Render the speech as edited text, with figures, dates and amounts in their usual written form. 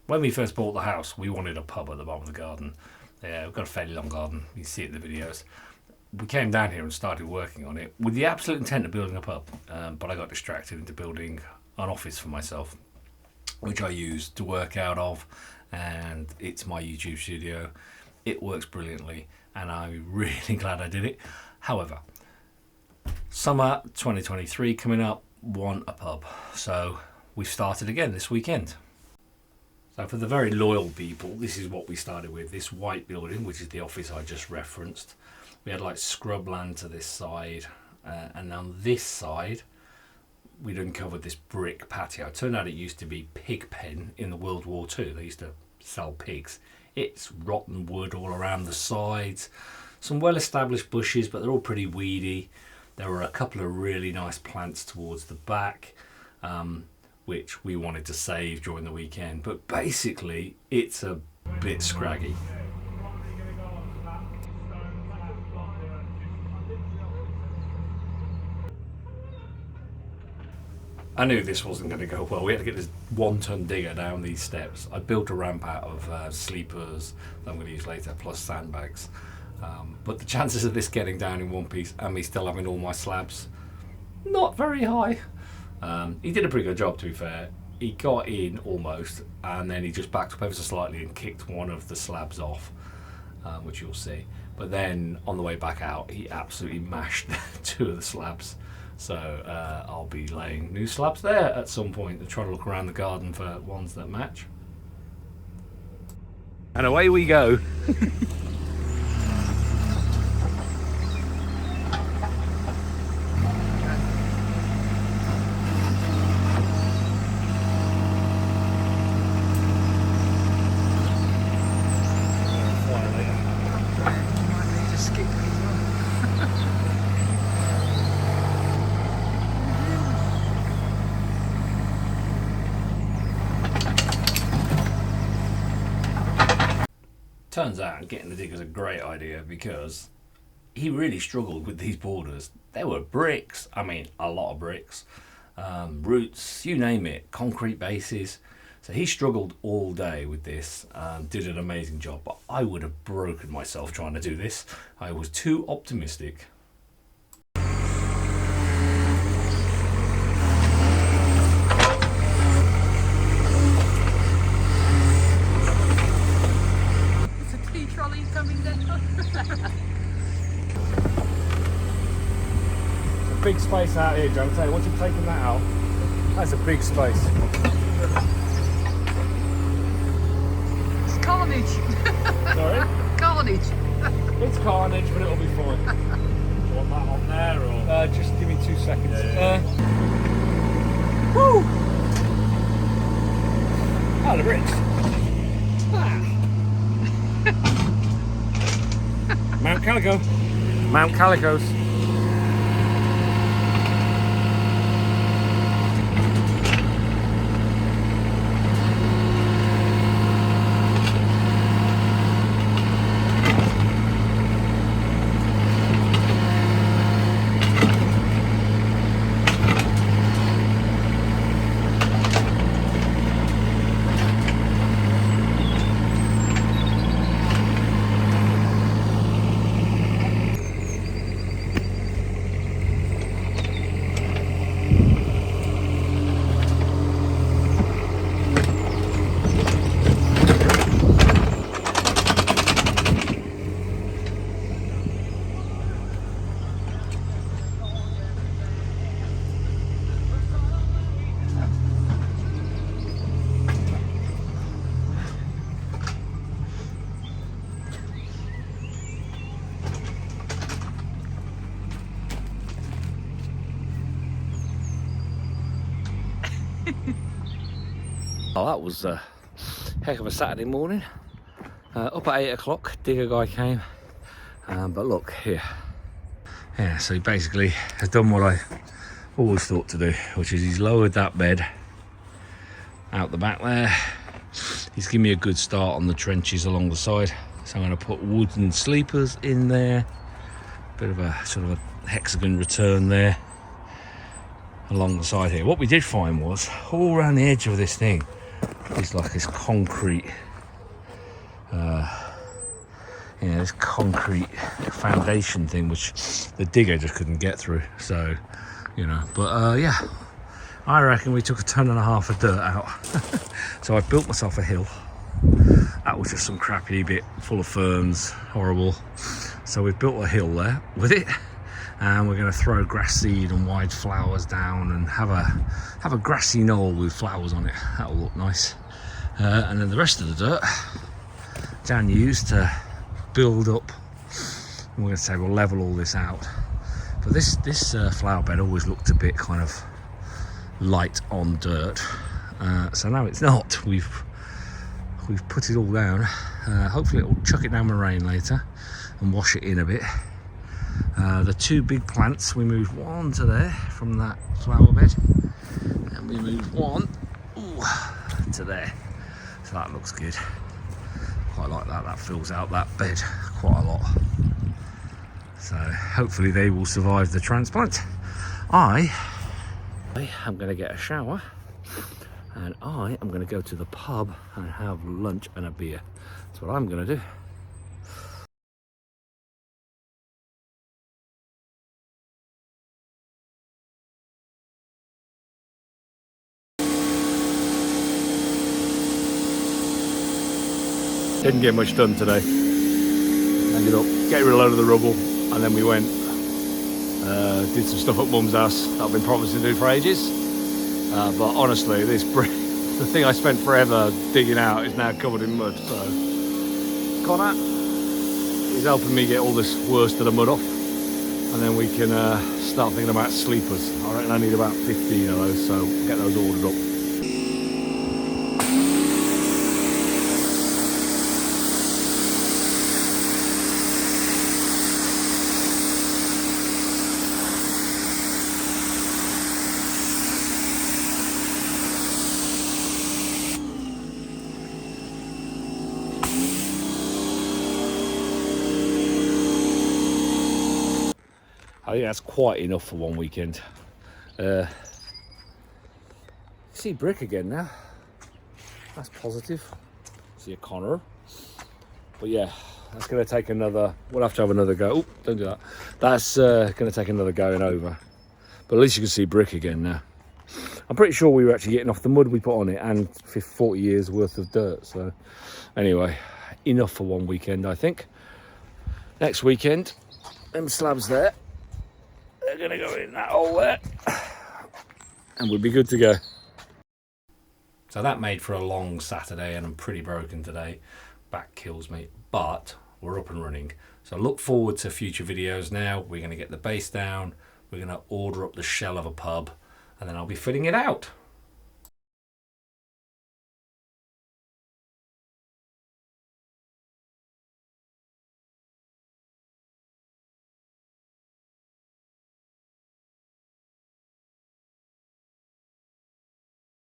When we first bought the house, we wanted a pub at the bottom of the garden. Yeah, we've got a fairly long garden. You see it in the videos. We came down here and started working on it with the absolute intent of building a pub, but I got distracted into building an office for myself, which I use to work out of, and it's my YouTube studio. It works brilliantly, and I'm really glad I did it. However, summer 2023 coming up, want a pub, so we've started again this weekend. So for the very loyal people, this is what we started with, this white building, which is the office I just referenced. We had like scrubland to this side, and on this side we'd uncovered this brick patio. It turned out it used to be pig pen in the World War II. They used to sell pigs. It's rotten wood all around the sides, some well established bushes, but they're all pretty weedy. There were a couple of really nice plants towards the back, which we wanted to save during the weekend, but basically it's a bit scraggy. I knew this wasn't going to go well. We had to get this 1 ton digger down these steps. I built a ramp out of sleepers that I'm going to use later, plus sandbags. But the chances of this getting down in one piece and me still having all my slabs, not very high. He did a pretty good job, to be fair. He got in almost, and then he just backed up ever so slightly and kicked one of the slabs off, which you'll see. But then on the way back out, he absolutely mashed 2 of the slabs. So I'll be laying new slabs there at some point and try to look around the garden for ones that match. And away we go. Turns out getting the digger's a great idea because he really struggled with these borders. There were bricks, I mean a lot of bricks, roots, you name it, concrete bases. So he struggled all day with this, did an amazing job, but I would have broken myself trying to do this. I was too optimistic. Big space out here, Joe. Tell you, once you've taken that out, that's a big space. It's carnage. Sorry? Carnage. It's carnage, but it'll be fine. Do you want that on there, or? Just give me 2 seconds. Woo! Oh, the bricks. Mount Calico. Mount Calicos. Oh, that was a heck of a Saturday morning. Up at 8 o'clock, digger guy came. But look here. Yeah, so he basically has done what I always thought to do, which is he's lowered that bed out the back there. He's given me a good start on the trenches along the side. So I'm going to put wooden sleepers in there. Bit of a sort of a hexagon return there along the side here. What we did find was all around the edge of this thing is like this concrete, this concrete foundation thing, which the digger just couldn't get through. So, but yeah, I reckon we took 1.5 tons of dirt out. So I built myself a hill. That was just some crappy bit full of ferns, horrible. So we've built a hill there with it, and we're going to throw grass seed and wild flowers down and have a grassy knoll with flowers on it. That'll look nice. And then the rest of the dirt Jan used to build up, and we're going to say we'll level all this out. But this flower bed always looked a bit kind of light on dirt, so now it's not. We've put it all down. Hopefully it'll chuck it down with rain later and wash it in a bit. The 2 big plants, we moved one to there from that flower bed, and we moved one to there. So that looks good. Quite like that. That fills out that bed quite a lot. So hopefully they will survive the transplant. I am going to get a shower, and I am going to go to the pub and have lunch and a beer. That's what I'm going to do. Didn't get much done today. Ended up getting rid of a load of the rubble, and then we went, did some stuff at Mum's house that I've been promising to do for ages. But honestly, this brick, the thing I spent forever digging out, is now covered in mud. So Connor is helping me get all this worst of the mud off, and then we can start thinking about sleepers. I reckon I need about 15 of those, so we'll get those ordered up. I think that's quite enough for one weekend. See brick again now. That's positive. See a Connor. But yeah, that's going to take another. We'll have to have another go. Oh, don't do that. That's going to take another going over. But at least you can see brick again now. I'm pretty sure we were actually getting off the mud we put on it and 40 years worth of dirt. So anyway, enough for one weekend, I think. Next weekend, them slabs there, they're going to go in that hole there, and we'll be good to go. So that made for a long Saturday, and I'm pretty broken today. Back kills me, but we're up and running. So look forward to future videos now. We're going to get the base down. We're going to order up the shell of a pub, and then I'll be fitting it out.